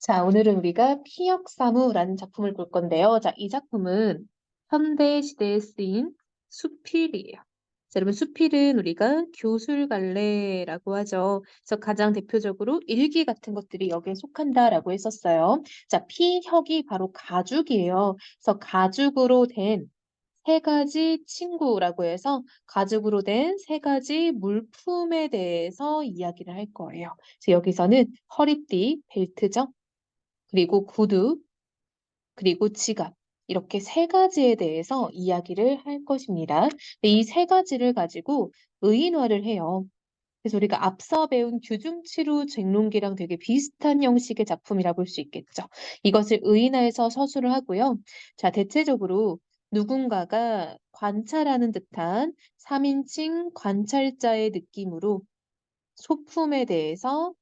자, 오늘은 우리가 피역사무라는 작품을 볼 건데요. 자, 이 작품은 현대 시대에 쓰인 수필이에요. 자, 여러분 수필은 우리가 교술갈래라고 하죠. 그래서 가장 대표적으로 일기 같은 것들이 여기에 속한다라고 했었어요. 자, 피혁이 바로 가죽이에요. 그래서 가죽으로 된 세 가지 친구라고 해서 가죽으로 된 세 가지 물품에 대해서 이야기를 할 거예요. 그래서 여기서는 허리띠, 벨트죠. 그리고 구두, 그리고 지갑. 이렇게 세 가지에 대해서 이야기를 할 것입니다. 이 세 가지를 가지고 의인화를 해요. 그래서 우리가 앞서 배운 규중치루 쟁론기랑 되게 비슷한 형식의 작품이라 볼 수 있겠죠. 이것을 의인화해서 서술을 하고요. 자, 대체적으로 누군가가 관찰하는 듯한 3인칭 관찰자의 느낌으로 소품에 대해서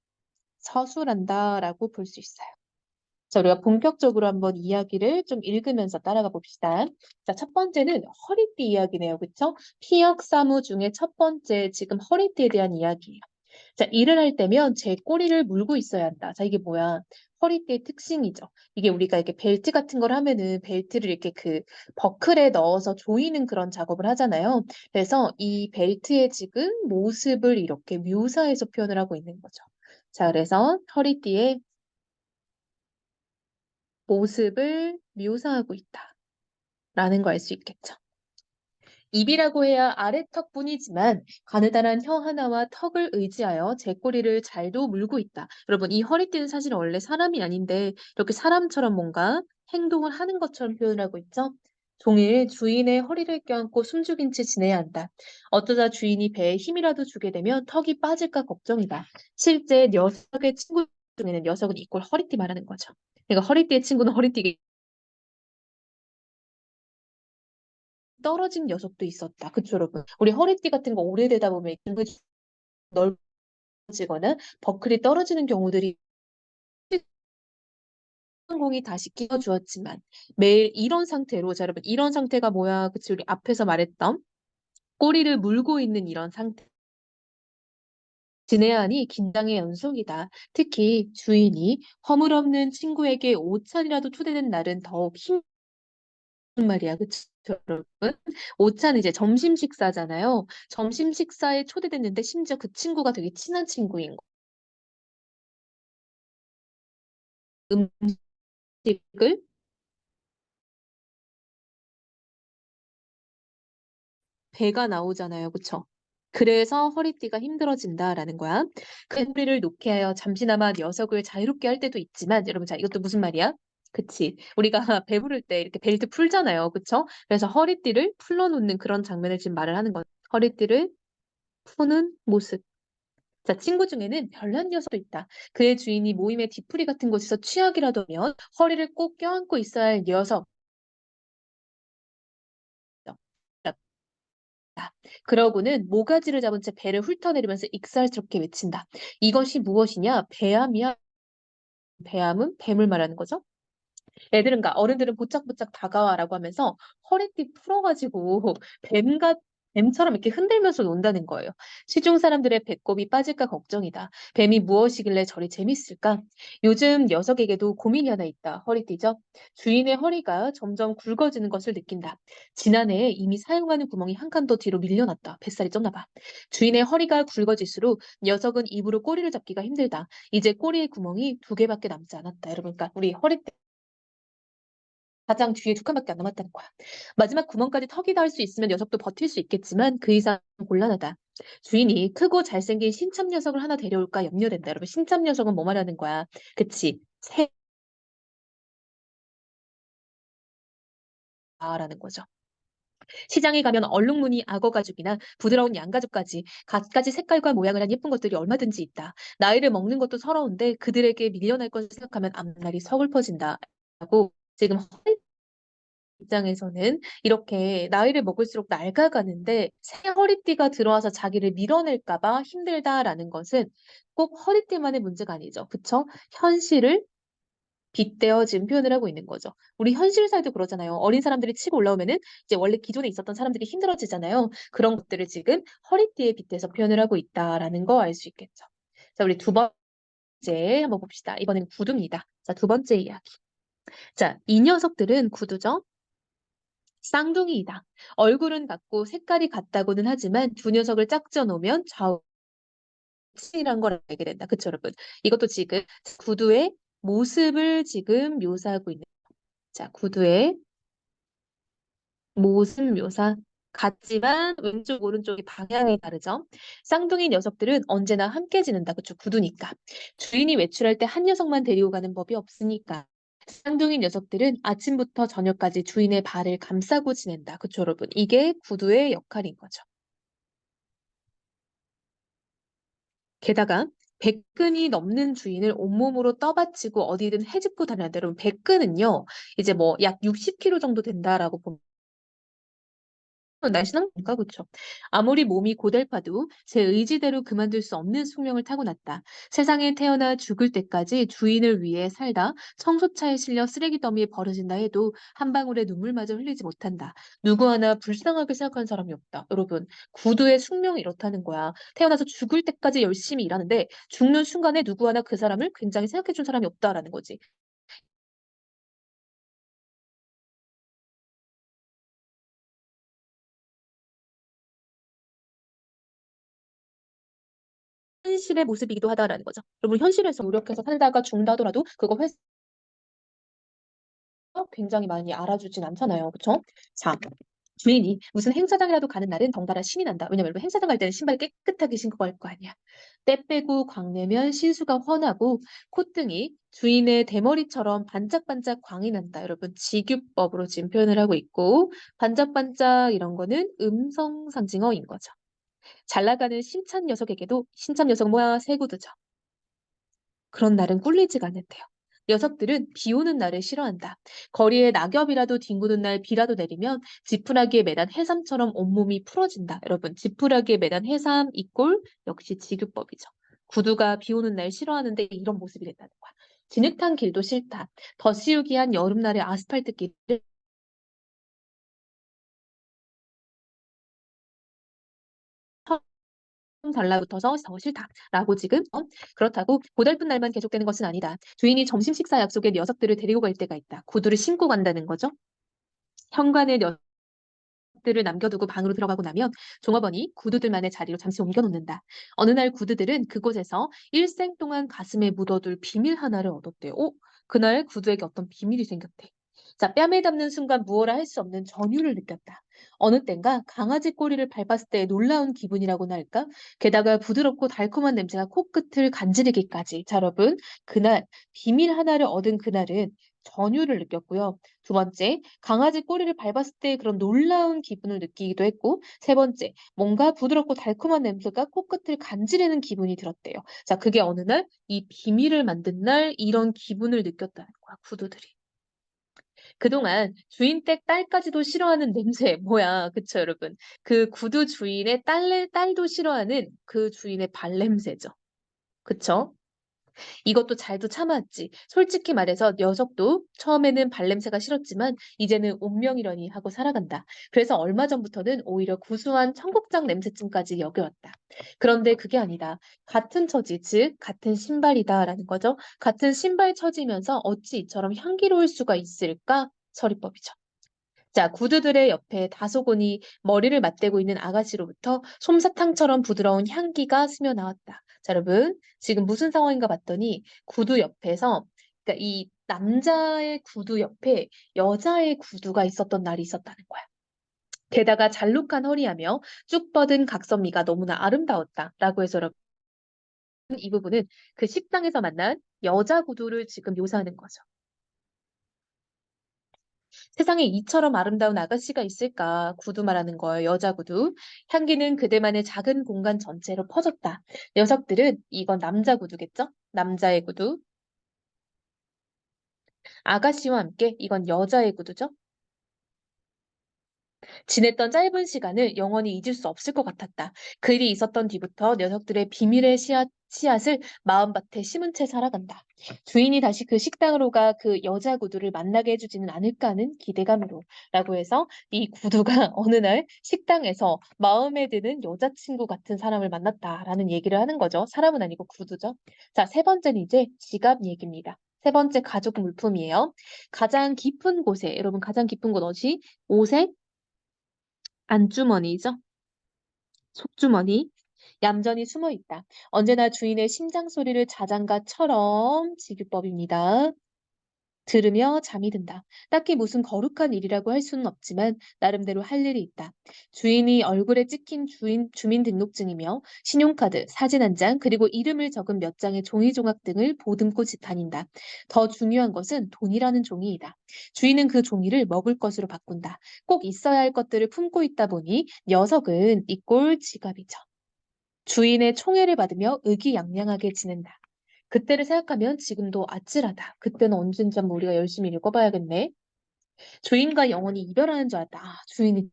서술한다라고 볼 수 있어요. 자, 우리가 본격적으로 한번 이야기를 좀 읽으면서 따라가 봅시다. 자, 첫 번째는 허리띠 이야기네요. 그쵸? 피역사무 중에 첫 번째 지금 허리띠에 대한 이야기예요. 자, 일을 할 때면 제 꼬리를 물고 있어야 한다. 자, 이게 뭐야? 허리띠의 특징이죠. 이게 우리가 이렇게 벨트 같은 걸 하면은 벨트를 이렇게 그 버클에 넣어서 조이는 그런 작업을 하잖아요. 그래서 이 벨트의 지금 모습을 이렇게 묘사해서 표현을 하고 있는 거죠. 자, 그래서 허리띠에 모습을 묘사하고 있다라는 거 알 수 있겠죠. 입이라고 해야 아래턱뿐이지만 가느다란 혀 하나와 턱을 의지하여 제 꼬리를 잘도 물고 있다. 여러분, 이 허리띠는 사실 원래 사람이 아닌데 이렇게 사람처럼 뭔가 행동을 하는 것처럼 표현하고 있죠. 종일 주인의 허리를 껴안고 숨죽인 채 지내야 한다. 어쩌다 주인이 배에 힘이라도 주게 되면 턱이 빠질까 걱정이다. 실제 녀석의 친구 중에는 녀석은 이꼴 허리띠 말하는 거죠. 그러니까 허리띠의 친구는 허리띠 떨어진 녀석도 있었다. 그쵸, 여러분? 우리 허리띠 같은 거 오래되다 보면 근육이 넓어지거나 버클이 떨어지는 경우들이 공이 다시 끼워주었지만 매일 이런 상태로, 자, 여러분, 이런 상태가 뭐야? 그치, 우리 앞에서 말했던 꼬리를 물고 있는 이런 상태. 지내야 하니 긴장의 연속이다. 특히 주인이 허물없는 친구에게 오찬이라도 초대된 날은 더욱 힘든 말이야. 그쵸, 여러분? 오찬은 이제 점심 식사잖아요. 점심 식사에 초대됐는데 심지어 그 친구가 되게 친한 친구인 거. 음식을 배가 나오잖아요. 그쵸? 그래서 허리띠가 힘들어진다라는 거야. 그 허리를 놓게 하여 잠시나마 녀석을 자유롭게 할 때도 있지만, 여러분, 자, 이것도 무슨 말이야? 그치. 우리가 배부를 때 이렇게 벨트 풀잖아요. 그쵸? 그래서 허리띠를 풀어놓는 그런 장면을 지금 말을 하는 거야. 허리띠를 푸는 모습. 자, 친구 중에는 별난 녀석도 있다. 그의 주인이 모임의 뒤풀이 같은 곳에서 취하기라도 하면 허리를 꼭 껴안고 있어야 할 녀석. 그러고는 모가지를 잡은 채 배를 훑어내리면서 익살스럽게 외친다. 이것이 무엇이냐? 배암이야. 배암은 뱀을 말하는 거죠. 애들은가 어른들은 보짝보짝 다가와라고 하면서 허리띠 풀어가지고 뱀처럼 이렇게 흔들면서 논다는 거예요. 시중 사람들의 배꼽이 빠질까 걱정이다. 뱀이 무엇이길래 저리 재밌을까? 요즘 녀석에게도 고민이 하나 있다. 허리띠죠. 주인의 허리가 점점 굵어지는 것을 느낀다. 지난해에 이미 사용하는 구멍이 한 칸 더 뒤로 밀려났다. 뱃살이 쪘나 봐. 주인의 허리가 굵어질수록 녀석은 입으로 꼬리를 잡기가 힘들다. 이제 꼬리의 구멍이 두 개밖에 남지 않았다. 여러분, 그러니까 우리 허리띠 가장 뒤에 두 칸밖에 안 남았다는 거야. 마지막 구멍까지 턱이 닿을 수 있으면 녀석도 버틸 수 있겠지만 그 이상 곤란하다. 주인이 크고 잘생긴 신참 녀석을 하나 데려올까 염려된다. 여러분, 신참 녀석은 뭐 말하는 거야? 그치? 새라는 거죠. 시장에 가면 얼룩무늬 악어 가죽이나 부드러운 양 가죽까지 갖가지 색깔과 모양을 한 예쁜 것들이 얼마든지 있다. 나이를 먹는 것도 서러운데 그들에게 밀려날 것을 생각하면 앞날이 서글퍼진다. 라고 지금 입장에서는 이렇게 나이를 먹을수록 낡아가는데 새 허리띠가 들어와서 자기를 밀어낼까 봐 힘들다라는 것은 꼭 허리띠만의 문제가 아니죠. 그쵸? 현실을 빗대어 지금 표현을 하고 있는 거죠. 우리 현실사에도 그러잖아요. 어린 사람들이 치고 올라오면은 이제 원래 기존에 있었던 사람들이 힘들어지잖아요. 그런 것들을 지금 허리띠에 빗대서 표현을 하고 있다라는 거 알 수 있겠죠. 자, 우리 두 번째 번째 한번 봅시다. 이번엔 구두입니다. 자, 두 번째 이야기. 자, 이 녀석들은 구두죠. 쌍둥이이다. 얼굴은 같고 색깔이 같다고는 하지만 두 녀석을 짝져 놓으면 좌우이란 걸 알게 된다. 그쵸, 여러분? 이것도 지금 구두의 모습을 지금 묘사하고 있는. 자, 구두의 모습 묘사. 같지만 왼쪽, 오른쪽이 방향이 다르죠. 쌍둥이 녀석들은 언제나 함께 지낸다. 그쵸? 구두니까. 주인이 외출할 때 한 녀석만 데리고 가는 법이 없으니까. 쌍둥이 녀석들은 아침부터 저녁까지 주인의 발을 감싸고 지낸다. 그쵸, 여러분? 이게 구두의 역할인 거죠. 게다가 백근이 넘는 주인을 온몸으로 떠받치고 어디든 헤집고 다니는데 여러분 백근은요. 이제 뭐 약 60kg 정도 된다라고 보면 날씬한 건가 그쵸? 아무리 몸이 고달파도 제 의지대로 그만둘 수 없는 숙명을 타고났다. 세상에 태어나 죽을 때까지 주인을 위해 살다 청소차에 실려 쓰레기 더미에 버려진다 해도 한 방울의 눈물마저 흘리지 못한다. 누구 하나 불쌍하게 생각하는 사람이 없다. 여러분, 구두의 숙명이 이렇다는 거야. 태어나서 죽을 때까지 열심히 일하는데 죽는 순간에 누구 하나 그 사람을 굉장히 생각해 준 사람이 없다라는 거지. 현실의 모습이기도 하다라는 거죠. 여러분, 현실에서 노력해서 살다가 죽는다더라도 그거 굉장히 많이 알아주진 않잖아요. 그쵸? 자, 주인이 무슨 행사장이라도 가는 날은 덩달아 신이 난다. 왜냐면 여러분 행사장 갈 때는 신발 깨끗하게 신고 갈 거 아니야. 때 빼고 광내면 신수가 훤하고 콧등이 주인의 대머리처럼 반짝반짝 광이 난다. 여러분 직유법으로 지금 표현을 하고 있고 반짝반짝 이런 거는 음성 상징어인 거죠. 잘 나가는 신참 녀석에게도 신참 녀석 뭐야? 새구두죠. 그런 날은 꿀리지가 않는데요. 녀석들은 비 오는 날을 싫어한다. 거리에 낙엽이라도 뒹구는 날 비라도 내리면 지푸라기에 매단 해삼처럼 온몸이 풀어진다. 여러분, 지푸라기에 매단 해삼 이꼴 역시 직유법이죠. 구두가 비 오는 날 싫어하는데 이런 모습이 된다는 거야. 진흙탕 길도 싫다. 더 시우기한 여름날의 아스팔트 길을 달라붙어서 더 싫다라고 지금 그렇다고 고달픈 날만 계속되는 것은 아니다. 주인이 점심 식사 약속에 녀석들을 데리고 갈 때가 있다. 구두를 신고 간다는 거죠. 현관에 녀석들을 남겨두고 방으로 들어가고 나면 종업원이 구두들만의 자리로 잠시 옮겨놓는다. 어느 날 구두들은 그곳에서 일생 동안 가슴에 묻어둘 비밀 하나를 얻었대. 그날 구두에게 어떤 비밀이 생겼대. 자, 뺨에 닿는 순간 무어라 할 수 없는 전율을 느꼈다. 어느 땐가 강아지 꼬리를 밟았을 때 놀라운 기분이라고나 할까? 게다가 부드럽고 달콤한 냄새가 코끝을 간지르기까지. 자, 여러분, 그날 비밀 하나를 얻은 그날은 전율을 느꼈고요. 두 번째, 강아지 꼬리를 밟았을 때 그런 놀라운 기분을 느끼기도 했고, 세 번째, 뭔가 부드럽고 달콤한 냄새가 코끝을 간지르는 기분이 들었대요. 자, 그게 어느 날, 이 비밀을 만든 날 이런 기분을 느꼈다는 거야, 구두들이. 그동안 주인 댁 딸까지도 싫어하는 냄새, 뭐야, 그쵸, 여러분? 그 구두 주인의 딸도 싫어하는 그 주인의 발냄새죠. 그쵸? 이것도 잘도 참아왔지. 솔직히 말해서 녀석도 처음에는 발냄새가 싫었지만 이제는 운명이려니 하고 살아간다. 그래서 얼마 전부터는 오히려 구수한 청국장 냄새쯤까지 여겨왔다. 그런데 그게 아니다. 같은 처지, 즉 같은 신발이다라는 거죠. 같은 신발 처지면서 어찌 이처럼 향기로울 수가 있을까? 서리법이죠. 자, 구두들의 옆에 다소곳이 머리를 맞대고 있는 아가씨로부터 솜사탕처럼 부드러운 향기가 스며 나왔다. 자, 여러분, 지금 무슨 상황인가 봤더니 구두 옆에서, 그러니까 이 남자의 구두 옆에 여자의 구두가 있었던 날이 있었다는 거야. 게다가 잘록한 허리하며 쭉 뻗은 각선미가 너무나 아름다웠다라고 해서 여러분, 이 부분은 그 식당에서 만난 여자 구두를 지금 묘사하는 거죠. 세상에 이처럼 아름다운 아가씨가 있을까? 구두 말하는 거예요. 여자 구두. 향기는 그대만의 작은 공간 전체로 퍼졌다. 녀석들은 이건 남자 구두겠죠? 남자의 구두. 아가씨와 함께 이건 여자의 구두죠? 지냈던 짧은 시간을 영원히 잊을 수 없을 것 같았다. 그 일이 있었던 뒤부터 녀석들의 비밀의 씨앗을 마음밭에 심은 채 살아간다. 주인이 다시 그 식당으로 가 그 여자 구두를 만나게 해주지는 않을까 하는 기대감으로 라고 해서 이 구두가 어느 날 식당에서 마음에 드는 여자친구 같은 사람을 만났다라는 얘기를 하는 거죠. 사람은 아니고 구두죠. 자, 세 번째는 이제 지갑 얘기입니다. 세 번째 가족 물품이에요. 가장 깊은 곳에, 여러분 가장 깊은 곳 어디? 옷의 안주머니죠. 속주머니. 얌전히 숨어 있다. 언제나 주인의 심장 소리를 자장가처럼 지급법입니다. 들으며 잠이 든다. 딱히 무슨 거룩한 일이라고 할 수는 없지만 나름대로 할 일이 있다. 주인이 얼굴에 찍힌 주민등록증이며 신용카드, 사진 한 장, 그리고 이름을 적은 몇 장의 종이 조각 등을 보듬고 다닌다. 더 중요한 것은 돈이라는 종이이다. 주인은 그 종이를 먹을 것으로 바꾼다. 꼭 있어야 할 것들을 품고 있다 보니 녀석은 이 꼴 지갑이죠. 주인의 총애를 받으며 의기양양하게 지낸다. 그때를 생각하면 지금도 아찔하다. 그때는 언젠지 한번 우리가 열심히 읽어봐야겠네. 주인과 영원히 이별하는 줄 알았다. 아, 주인이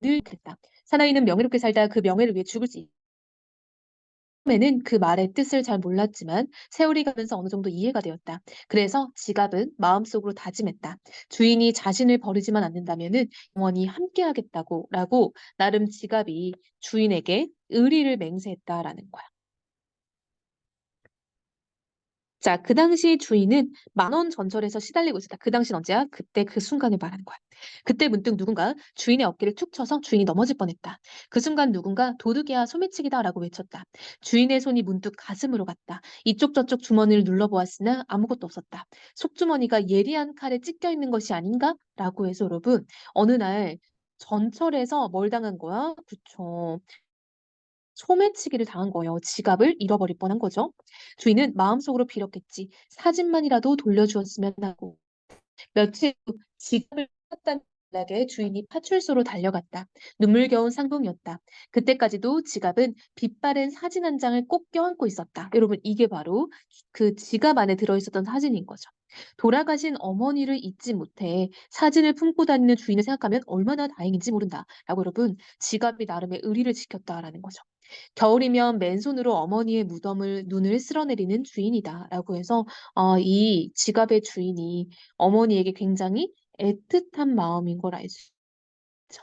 늘 그랬다. 사나이는 명예롭게 살다 그 명예를 위해 죽을 수 있다. 처음에는 그 말의 뜻을 잘 몰랐지만 세월이 가면서 어느 정도 이해가 되었다. 그래서 지갑은 마음속으로 다짐했다. 주인이 자신을 버리지만 않는다면은 영원히 함께하겠다고 나름 지갑이 주인에게 의리를 맹세했다라는 거야. 자, 그 당시 주인은 만원 전철에서 시달리고 있었다. 그 당시는 언제야? 그때 그 순간을 말하는 거야. 그때 문득 누군가 주인의 어깨를 툭 쳐서 주인이 넘어질 뻔했다. 그 순간 누군가 도둑이야 소매치기다라고 외쳤다. 주인의 손이 문득 가슴으로 갔다. 이쪽 저쪽 주머니를 눌러보았으나 아무것도 없었다. 속주머니가 예리한 칼에 찢겨 있는 것이 아닌가? 라고 해서 여러분, 어느 날 전철에서 뭘 당한 거야? 그쵸. 소매치기를 당한 거예요. 지갑을 잃어버릴 뻔한 거죠. 주인은 마음속으로 빌었겠지. 사진만이라도 돌려주었으면 하고. 며칠 후 지갑을 찾았다는 연락에 주인이 파출소로 달려갔다. 눈물겨운 상봉이었다. 그때까지도 지갑은 빛바랜 사진 한 장을 꼭 껴안고 있었다. 여러분, 이게 바로 그 지갑 안에 들어있었던 사진인 거죠. 돌아가신 어머니를 잊지 못해 사진을 품고 다니는 주인을 생각하면 얼마나 다행인지 모른다. 라고 여러분, 지갑이 나름의 의리를 지켰다라는 거죠. 겨울이면 맨손으로 어머니의 무덤을 눈을 쓸어내리는 주인이다라고 해서 이 지갑의 주인이 어머니에게 굉장히 애틋한 마음인 걸 알 수 있죠.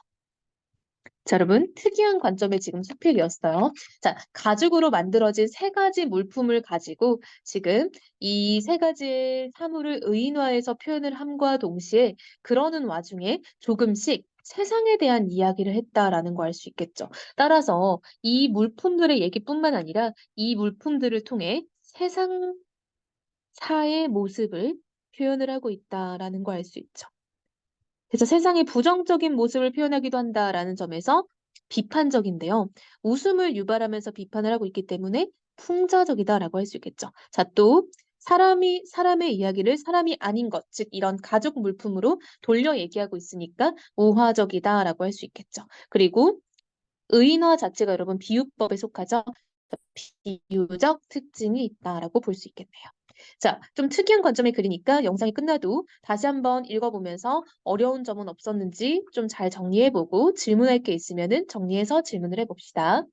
자, 여러분, 특이한 관점의 지금 수필이었어요. 자, 가죽으로 만들어진 세 가지 물품을 가지고 지금 이 세 가지의 사물을 의인화해서 표현을 함과 동시에 그러는 와중에 조금씩 세상에 대한 이야기를 했다라는 거 알 수 있겠죠. 따라서 이 물품들의 얘기뿐만 아니라 이 물품들을 통해 세상사의 모습을 표현을 하고 있다라는 거 알 수 있죠. 그래서 세상의 부정적인 모습을 표현하기도 한다라는 점에서 비판적인데요. 웃음을 유발하면서 비판을 하고 있기 때문에 풍자적이다라고 할 수 있겠죠. 자, 또 사람의 이야기를 사람이 아닌 것, 즉 이런 가족 물품으로 돌려 얘기하고 있으니까 우화적이다라고 할 수 있겠죠. 그리고 의인화 자체가 여러분 비유법에 속하죠. 비유적 특징이 있다라고 볼 수 있겠네요. 자, 좀 특이한 관점의 글이니까 영상이 끝나도 다시 한번 읽어보면서 어려운 점은 없었는지 좀 잘 정리해보고 질문할 게 있으면은 정리해서 질문을 해봅시다.